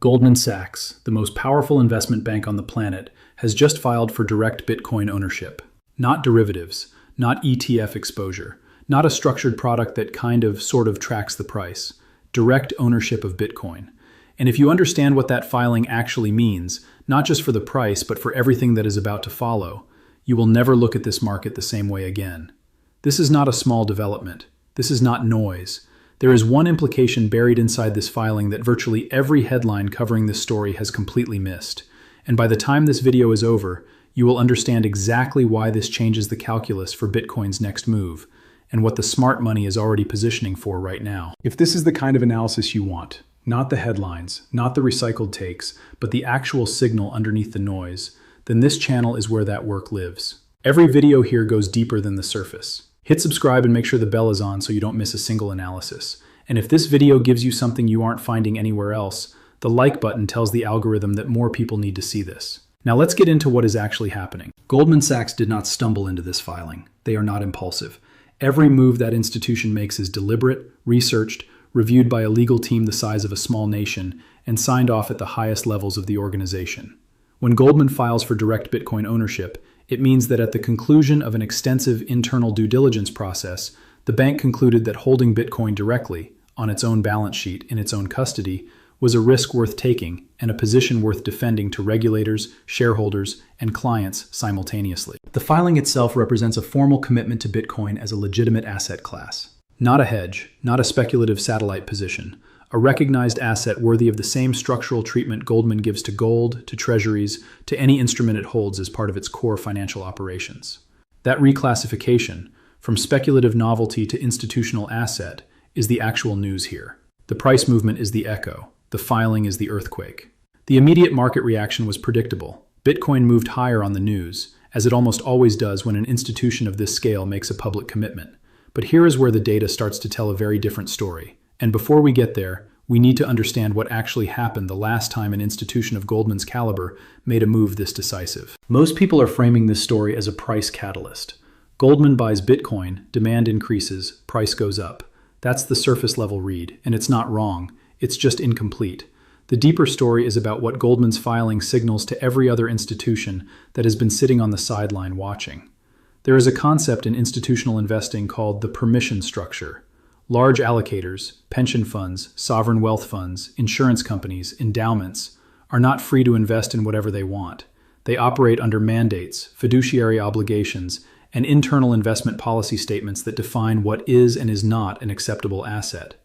Goldman Sachs, the most powerful investment bank on the planet, has just filed for direct Bitcoin ownership. Not derivatives, not ETF exposure, not a structured product that sort of tracks the price. Direct ownership of Bitcoin. And if you understand what that filing actually means, not just for the price, but for everything that is about to follow, you will never look at this market the same way again. This is not a small development. This is not noise. There is one implication buried inside this filing that virtually every headline covering this story has completely missed. And by the time this video is over, you will understand exactly why this changes the calculus for Bitcoin's next move, and what the smart money is already positioning for right now. If this is the kind of analysis you want, not the headlines, not the recycled takes, but the actual signal underneath the noise, then this channel is where that work lives. Every video here goes deeper than the surface. Hit subscribe and make sure the bell is on so you don't miss a single analysis. And if this video gives you something you aren't finding anywhere else, the like button tells the algorithm that more people need to see this. Now let's get into what is actually happening. Goldman Sachs did not stumble into this filing. They are not impulsive. Every move that institution makes is deliberate, researched, reviewed by a legal team the size of a small nation, and signed off at the highest levels of the organization. When Goldman files for direct Bitcoin ownership, it means that at the conclusion of an extensive internal due diligence process, the bank concluded that holding Bitcoin directly, on its own balance sheet, in its own custody, was a risk worth taking and a position worth defending to regulators, shareholders, and clients simultaneously. The filing itself represents a formal commitment to Bitcoin as a legitimate asset class. Not a hedge, not a speculative satellite position, a recognized asset worthy of the same structural treatment Goldman gives to gold, to treasuries, to any instrument it holds as part of its core financial operations. That reclassification, from speculative novelty to institutional asset, is the actual news here. The price movement is the echo. The filing is the earthquake. The immediate market reaction was predictable. Bitcoin moved higher on the news, as it almost always does when an institution of this scale makes a public commitment. But here is where the data starts to tell a very different story. And before we get there, we need to understand what actually happened the last time an institution of Goldman's caliber made a move this decisive. Most people are framing this story as a price catalyst. Goldman buys Bitcoin, demand increases, price goes up. That's the surface level read, and it's not wrong. It's just incomplete. The deeper story is about what Goldman's filing signals to every other institution that has been sitting on the sideline watching. There is a concept in institutional investing called the permission structure. Large allocators, pension funds, sovereign wealth funds, insurance companies, endowments, are not free to invest in whatever they want. They operate under mandates, fiduciary obligations, and internal investment policy statements that define what is and is not an acceptable asset.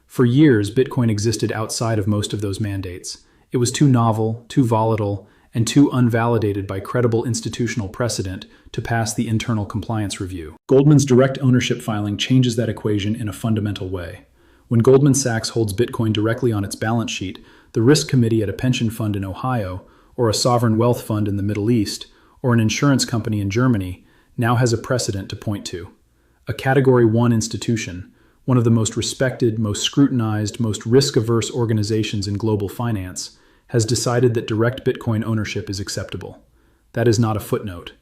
For years, Bitcoin existed outside of most of those mandates. It was too novel, too volatile, and too unvalidated by credible institutional precedent to pass the internal compliance review. Goldman's direct ownership filing changes that equation in a fundamental way. When Goldman Sachs holds Bitcoin directly on its balance sheet, the risk committee at a pension fund in Ohio, or a sovereign wealth fund in the Middle East, or an insurance company in Germany, now has a precedent to point to. A Category 1 institution, one of the most respected, most scrutinized, most risk-averse organizations in global finance, has decided that direct Bitcoin ownership is acceptable. That is not a footnote.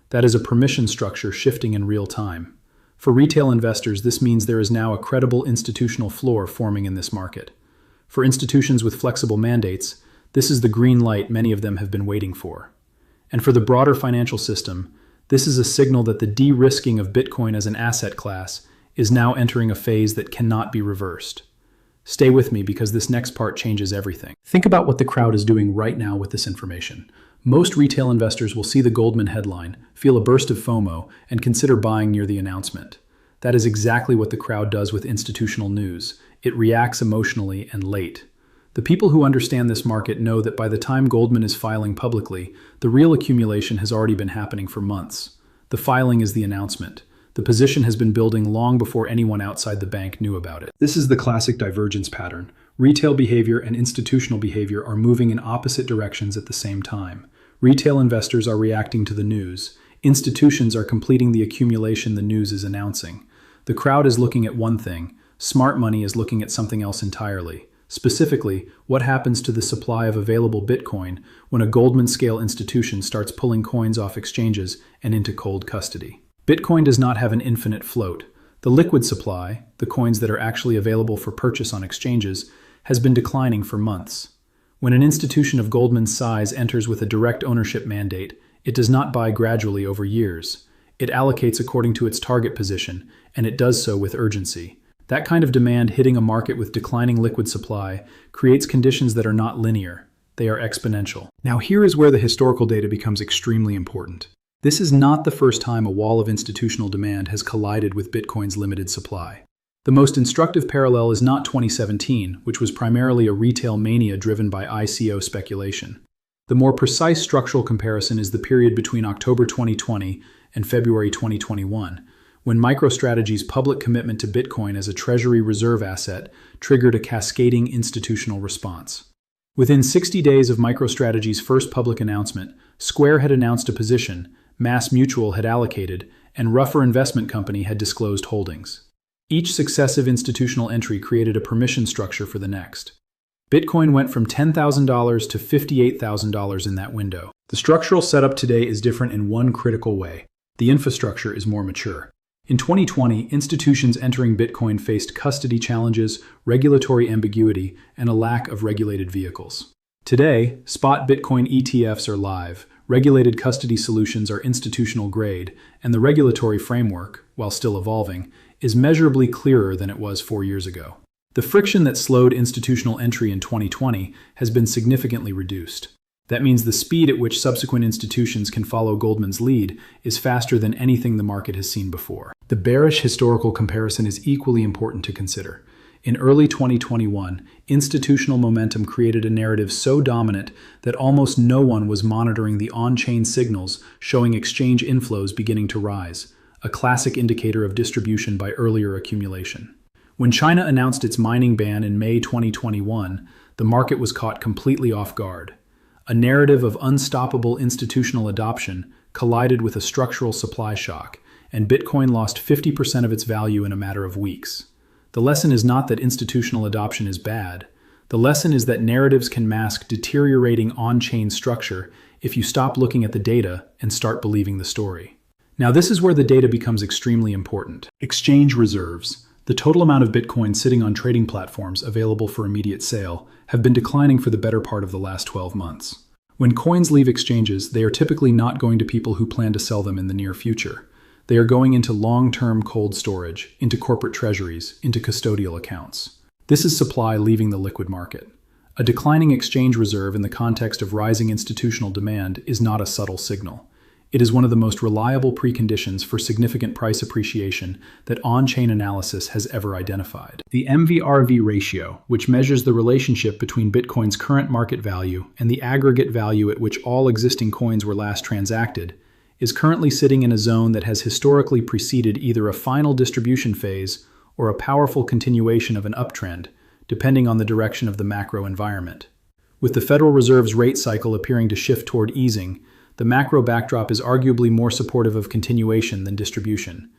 That is a permission structure shifting in real time. For retail investors, this means there is now a credible institutional floor forming in this market. For institutions with flexible mandates, this is the green light many of them have been waiting for. And for the broader financial system, this is a signal that the de-risking of Bitcoin as an asset class is now entering a phase that cannot be reversed. Stay with me because this next part changes everything. Think about what the crowd is doing right now with this information. Most retail investors will see the Goldman headline, feel a burst of FOMO, and consider buying near the announcement. That is exactly what the crowd does with institutional news. It reacts emotionally and late. The people who understand this market know that by the time Goldman is filing publicly, the real accumulation has already been happening for months. The filing is the announcement. The position has been building long before anyone outside the bank knew about it. This is the classic divergence pattern. Retail behavior and institutional behavior are moving in opposite directions at the same time. Retail investors are reacting to the news. Institutions are completing the accumulation the news is announcing. The crowd is looking at one thing. Smart money is looking at something else entirely. Specifically, what happens to the supply of available Bitcoin when a Goldman-scale institution starts pulling coins off exchanges and into cold custody. Bitcoin does not have an infinite float. The liquid supply, the coins that are actually available for purchase on exchanges, has been declining for months. When an institution of Goldman's size enters with a direct ownership mandate, it does not buy gradually over years. It allocates according to its target position, and it does so with urgency. That kind of demand hitting a market with declining liquid supply creates conditions that are not linear. They are exponential. Now here is where the historical data becomes extremely important. This is not the first time a wall of institutional demand has collided with Bitcoin's limited supply. The most instructive parallel is not 2017, which was primarily a retail mania driven by ICO speculation. The more precise structural comparison is the period between October 2020 and February 2021, when MicroStrategy's public commitment to Bitcoin as a treasury reserve asset triggered a cascading institutional response. Within 60 days of MicroStrategy's first public announcement, Square had announced a position, Mass Mutual had allocated, and Ruffer Investment Company had disclosed holdings. Each successive institutional entry created a permission structure for the next. Bitcoin went from $10,000 to $58,000 in that window. The structural setup today is different in one critical way. The infrastructure is more mature. In 2020, institutions entering Bitcoin faced custody challenges, regulatory ambiguity, and a lack of regulated vehicles. Today, spot Bitcoin ETFs are live, regulated custody solutions are institutional grade, and the regulatory framework, while still evolving, is measurably clearer than it was 4 years ago. The friction that slowed institutional entry in 2020 has been significantly reduced. That means the speed at which subsequent institutions can follow Goldman's lead is faster than anything the market has seen before. The bearish historical comparison is equally important to consider. In early 2021, institutional momentum created a narrative so dominant that almost no one was monitoring the on-chain signals showing exchange inflows beginning to rise, a classic indicator of distribution by earlier accumulation. When China announced its mining ban in May 2021, the market was caught completely off guard. A narrative of unstoppable institutional adoption collided with a structural supply shock, and Bitcoin lost 50% of its value in a matter of weeks. The lesson is not that institutional adoption is bad. The lesson is that narratives can mask deteriorating on-chain structure if you stop looking at the data and start believing the story. Now, this is where the data becomes extremely important. Exchange reserves, the total amount of Bitcoin sitting on trading platforms available for immediate sale, have been declining for the better part of the last 12 months. When coins leave exchanges, they are typically not going to people who plan to sell them in the near future. They are going into long-term cold storage, into corporate treasuries, into custodial accounts. This is supply leaving the liquid market. A declining exchange reserve in the context of rising institutional demand is not a subtle signal. It is one of the most reliable preconditions for significant price appreciation that on-chain analysis has ever identified. The MV/RV ratio, which measures the relationship between Bitcoin's current market value and the aggregate value at which all existing coins were last transacted, is currently sitting in a zone that has historically preceded either a final distribution phase or a powerful continuation of an uptrend, depending on the direction of the macro environment. With the Federal Reserve's rate cycle appearing to shift toward easing, the macro backdrop is arguably more supportive of continuation than distribution.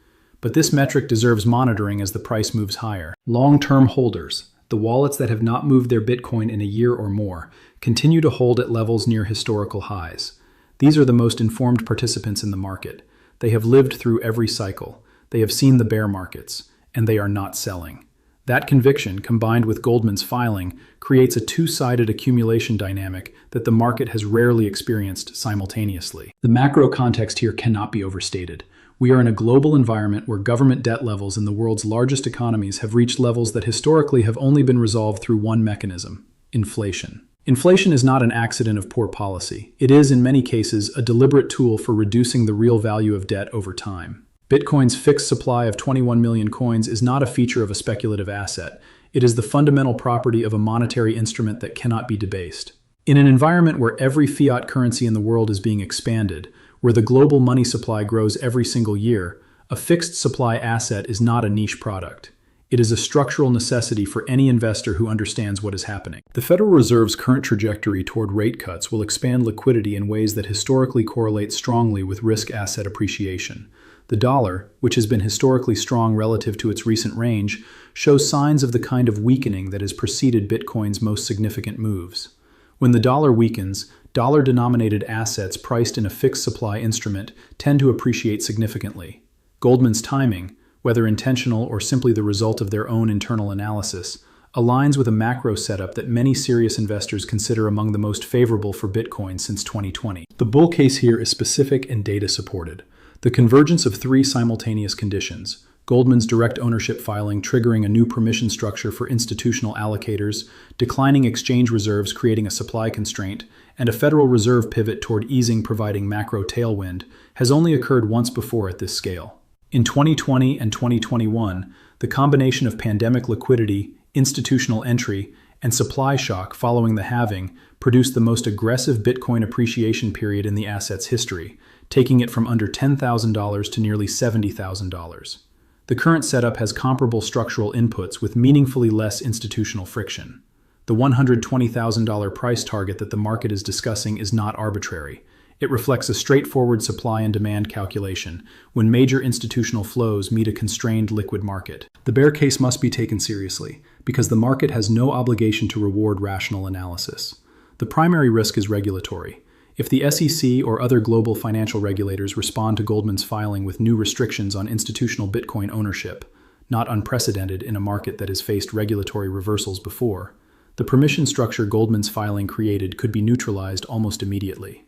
But this metric deserves monitoring as the price moves higher. Long-term holders, the wallets that have not moved their Bitcoin in a year or more, continue to hold at levels near historical highs. These are the most informed participants in the market. They have lived through every cycle. They have seen the bear markets, and they are not selling. That conviction, combined with Goldman's filing, creates a two-sided accumulation dynamic that the market has rarely experienced simultaneously. The macro context here cannot be overstated. We are in a global environment where government debt levels in the world's largest economies have reached levels that historically have only been resolved through one mechanism: inflation. Inflation is not an accident of poor policy. It is, in many cases, a deliberate tool for reducing the real value of debt over time. Bitcoin's fixed supply of 21 million coins is not a feature of a speculative asset. It is the fundamental property of a monetary instrument that cannot be debased. In an environment where every fiat currency in the world is being expanded, where the global money supply grows every single year, a fixed supply asset is not a niche product. It is a structural necessity for any investor who understands what is happening. The Federal Reserve's current trajectory toward rate cuts will expand liquidity in ways that historically correlate strongly with risk asset appreciation. The dollar, which has been historically strong relative to its recent range, shows signs of the kind of weakening that has preceded Bitcoin's most significant moves. When the dollar weakens, dollar-denominated assets priced in a fixed supply instrument tend to appreciate significantly. Goldman's timing, whether intentional or simply the result of their own internal analysis, aligns with a macro setup that many serious investors consider among the most favorable for Bitcoin since 2020. The bull case here is specific and data supported. The convergence of three simultaneous conditions: Goldman's direct ownership filing triggering a new permission structure for institutional allocators, declining exchange reserves creating a supply constraint, and a Federal Reserve pivot toward easing providing macro tailwind, has only occurred once before at this scale. In 2020 and 2021, the combination of pandemic liquidity, institutional entry, and supply shock following the halving produced the most aggressive Bitcoin appreciation period in the asset's history, taking it from under $10,000 to nearly $70,000. The current setup has comparable structural inputs with meaningfully less institutional friction. The $120,000 price target that the market is discussing is not arbitrary. It reflects a straightforward supply and demand calculation when major institutional flows meet a constrained liquid market. The bear case must be taken seriously because the market has no obligation to reward rational analysis. The primary risk is regulatory. If the SEC or other global financial regulators respond to Goldman's filing with new restrictions on institutional Bitcoin ownership, not unprecedented in a market that has faced regulatory reversals before, the permission structure Goldman's filing created could be neutralized almost immediately.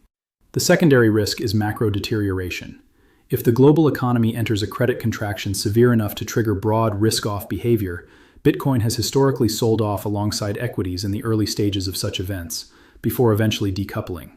The secondary risk is macro deterioration. If the global economy enters a credit contraction severe enough to trigger broad risk-off behavior, Bitcoin has historically sold off alongside equities in the early stages of such events, before eventually decoupling.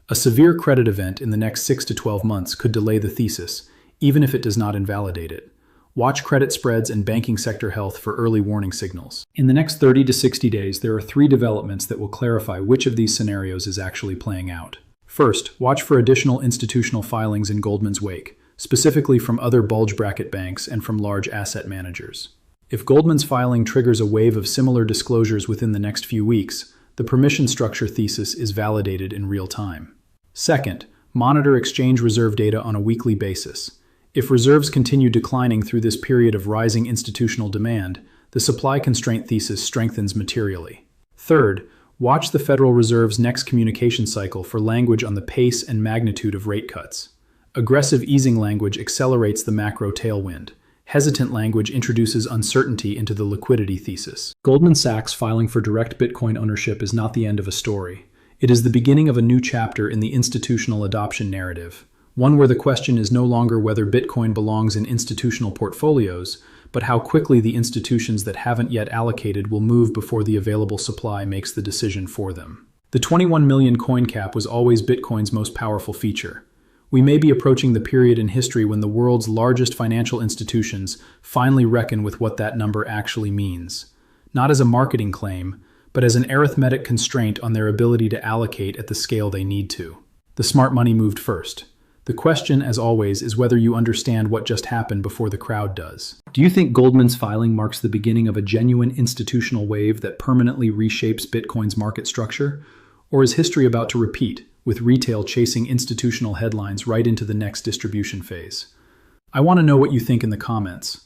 A severe credit event in the next 6 to 12 months could delay the thesis, even if it does not invalidate it. Watch credit spreads and banking sector health for early warning signals. In the next 30 to 60 days, there are three developments that will clarify which of these scenarios is actually playing out. First, watch for additional institutional filings in Goldman's wake, specifically from other bulge bracket banks and from large asset managers. If Goldman's filing triggers a wave of similar disclosures within the next few weeks, the permission structure thesis is validated in real time. Second, monitor exchange reserve data on a weekly basis. If reserves continue declining through this period of rising institutional demand, the supply constraint thesis strengthens materially. Third, watch the Federal Reserve's next communication cycle for language on the pace and magnitude of rate cuts. Aggressive easing language accelerates the macro tailwind. Hesitant language introduces uncertainty into the liquidity thesis. Goldman Sachs filing for direct Bitcoin ownership is not the end of a story. It is the beginning of a new chapter in the institutional adoption narrative, one where the question is no longer whether Bitcoin belongs in institutional portfolios, but how quickly the institutions that haven't yet allocated will move before the available supply makes the decision for them. The 21 million coin cap was always Bitcoin's most powerful feature. We may be approaching the period in history when the world's largest financial institutions finally reckon with what that number actually means, not as a marketing claim, but as an arithmetic constraint on their ability to allocate at the scale they need to. The smart money moved first. The question, as always, is whether you understand what just happened before the crowd does. Do you think Goldman's filing marks the beginning of a genuine institutional wave that permanently reshapes Bitcoin's market structure? Or is history about to repeat, with retail chasing institutional headlines right into the next distribution phase? I want to know what you think in the comments.